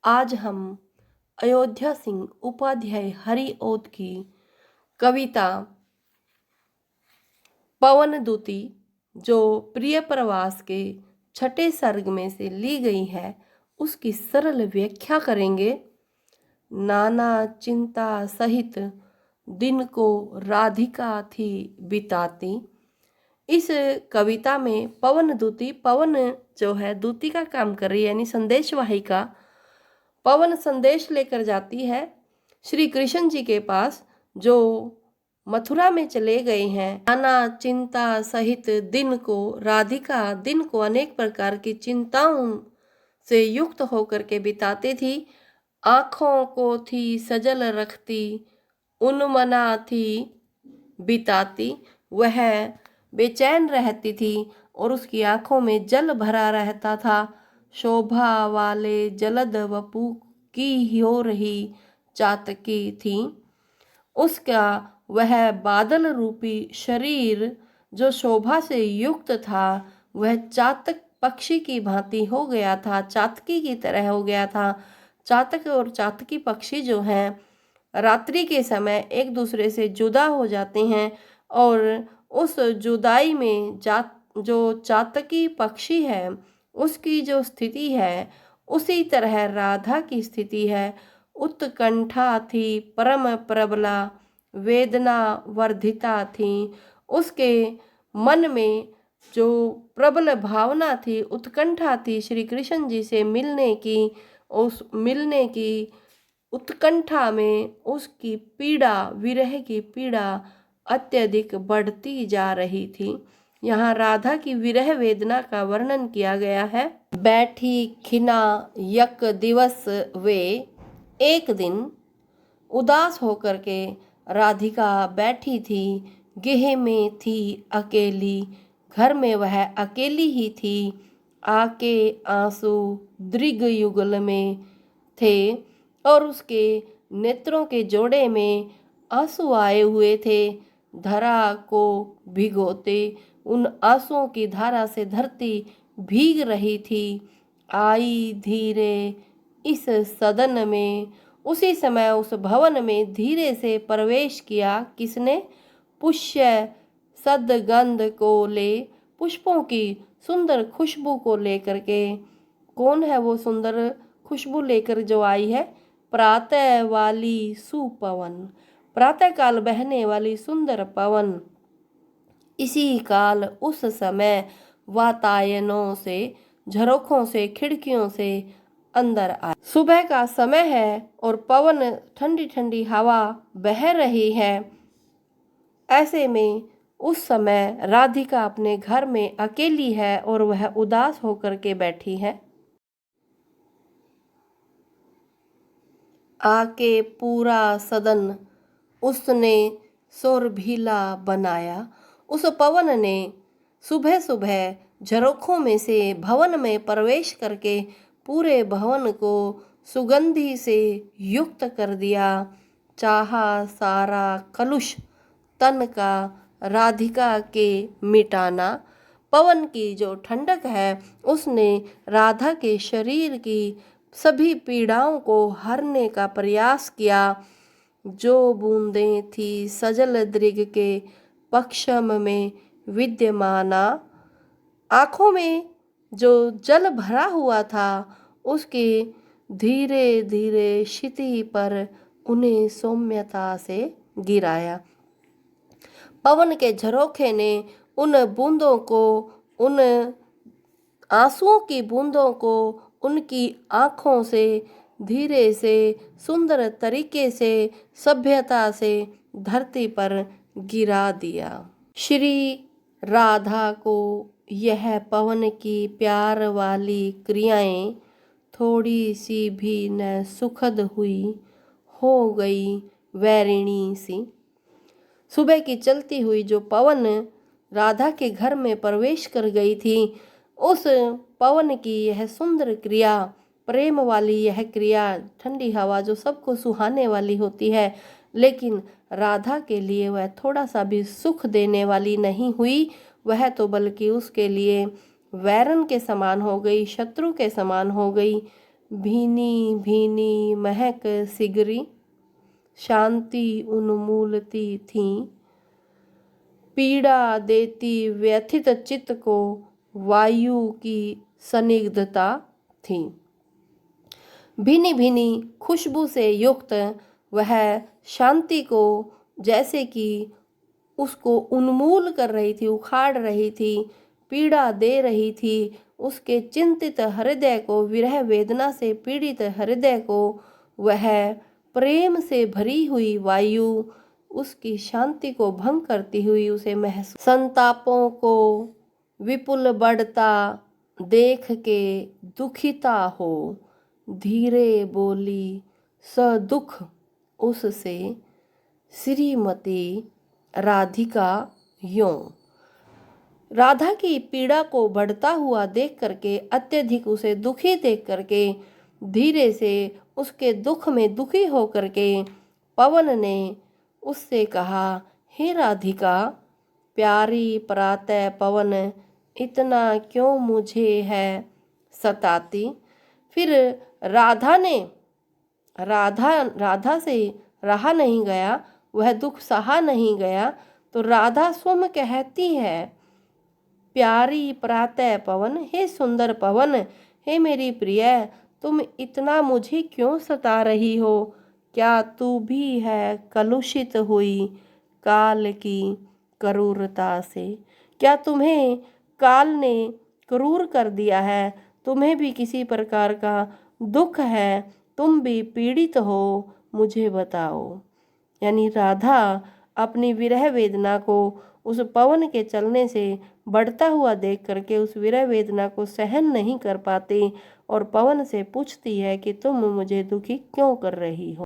आज हम अयोध्या सिंह उपाध्याय हरिओद की कविता पवनदूती जो प्रिय प्रवास के छठे सर्ग में से ली गई है उसकी सरल व्याख्या करेंगे। नाना चिंता सहित दिन को राधिका थी बिताती। इस कविता में पवनदूती, पवन जो है दूती का काम कर रही है, यानी संदेशवाही का। पवन संदेश लेकर जाती है श्री कृष्ण जी के पास जो मथुरा में चले गए हैं। नाना चिंता सहित दिन को राधिका दिन को अनेक प्रकार की चिंताओं से युक्त होकर के बिताती थी। आँखों को थी सजल रखती, उन्मना थी बिताती। वह बेचैन रहती थी और उसकी आंखों में जल भरा रहता था। शोभा वाले जलद वपु की हो रही चातकी थी। उसका वह बादल रूपी शरीर जो शोभा से युक्त था वह चातक पक्षी की भांति हो गया था, चातकी की तरह हो गया था। चातक और चातकी पक्षी जो हैं रात्रि के समय एक दूसरे से जुदा हो जाते हैं और उस जुदाई में जो चातकी पक्षी है उसकी जो स्थिति है उसी तरह राधा की स्थिति है। उत्कंठा थी परम प्रबला, वेदना वर्धिता थी। उसके मन में जो प्रबल भावना थी, उत्कंठा थी श्री कृष्ण जी से मिलने की। उस मिलने की उत्कंठा में उसकी पीड़ा, विरह की पीड़ा अत्यधिक बढ़ती जा रही थी। यहाँ राधा की विरह वेदना का वर्णन किया गया है। बैठी खिना यक दिवस वे, एक दिन उदास होकर के राधिका बैठी थी। गेह में थी अकेली, घर में वह अकेली ही थी। आके आंसू दृग युगल में थे और उसके नेत्रों के जोड़े में आंसू आए हुए थे। धरा को भिगोते उन आंसुओं की धारा से धरती भीग रही थी। आई धीरे इस सदन में, उसी समय उस भवन में धीरे से प्रवेश किया। किसने? पुष्य सदगंध को ले, पुष्पों की सुंदर खुशबू को लेकर के। कौन है वो सुंदर खुशबू लेकर जो आई है? प्रातः वाली सुपवन, प्रातः काल बहने वाली सुंदर पवन। इसी काल उस समय वातायनों से, झरोखों से, खिड़कियों से अंदर आए। सुबह का समय है और पवन ठंडी ठंडी हवा बह रही है। ऐसे में उस समय राधिका अपने घर में अकेली है और वह उदास होकर के बैठी है। आके पूरा सदन उसने शोरभीला बनाया। उस पवन ने सुबह सुबह झरोखों में से भवन में प्रवेश करके पूरे भवन को सुगंधि से युक्त कर दिया। चाहा सारा कलुष तन का राधिका के मिटाना। पवन की जो ठंडक है उसने राधा के शरीर की सभी पीड़ाओं को हरने का प्रयास किया। जो बूंदें थी सजल दृग के पक्षम में विद्यमाना, आँखों में जो जल भरा हुआ था उसके धीरे धीरे क्षिति पर उन्हें सौम्यता से गिराया। पवन के झरोखे ने उन बूंदों को, उन आंसुओं की बूंदों को उनकी आँखों से धीरे से सुंदर तरीके से सभ्यता से धरती पर गिरा दिया। श्री राधा को यह पवन की प्यार वाली क्रियाएं थोड़ी सी भी न सुखद हुई, हो गई वैरिणी सी। सुबह की चलती हुई जो पवन राधा के घर में प्रवेश कर गई थी, उस पवन की यह सुंदर क्रिया, प्रेम वाली यह क्रिया, ठंडी हवा जो सबको सुहाने वाली होती है, लेकिन राधा के लिए वह थोड़ा सा भी सुख देने वाली नहीं हुई। वह तो बल्कि उसके लिए वैरन के समान हो गई, शत्रु के समान हो गई। भीनी भीनी महक सिगरी, शांति उन्मूलती थी, पीड़ा देती व्यथित चित्त को वायु की सनिग्धता थी। भीनी भीनी खुशबू से युक्त वह शांति को जैसे कि उसको उन्मूल कर रही थी, उखाड़ रही थी, पीड़ा दे रही थी। उसके चिंतित हृदय को, विरह वेदना से पीड़ित हृदय को वह प्रेम से भरी हुई वायु उसकी शांति को भंग करती हुई उसे महसूस। संतापों को विपुल बढ़ता देख के दुखिता हो, धीरे बोली सदुख उससे श्रीमती राधिका यूं। राधा की पीड़ा को बढ़ता हुआ देख करके, अत्यधिक उसे दुखी देख करके, धीरे से उसके दुख में दुखी हो करके पवन ने उससे कहा, हे राधिका, प्यारी प्रातः पवन, इतना क्यों मुझे है सताती। फिर राधा से रहा नहीं गया, वह दुख सहा नहीं गया, तो राधा स्वयं कहती है, प्यारी प्रातः पवन, हे सुंदर पवन, हे मेरी प्रिय, तुम इतना मुझे क्यों सता रही हो। क्या तू भी है कलुषित हुई काल की क्रूरता से। क्या तुम्हें काल ने क्रूर कर दिया है, तुम्हें भी किसी प्रकार का दुख है, तुम भी पीड़ित हो, मुझे बताओ। यानी राधा अपनी विरह वेदना को उस पवन के चलने से बढ़ता हुआ देख करके उस विरह वेदना को सहन नहीं कर पाती और पवन से पूछती है कि तुम मुझे दुखी क्यों कर रही हो।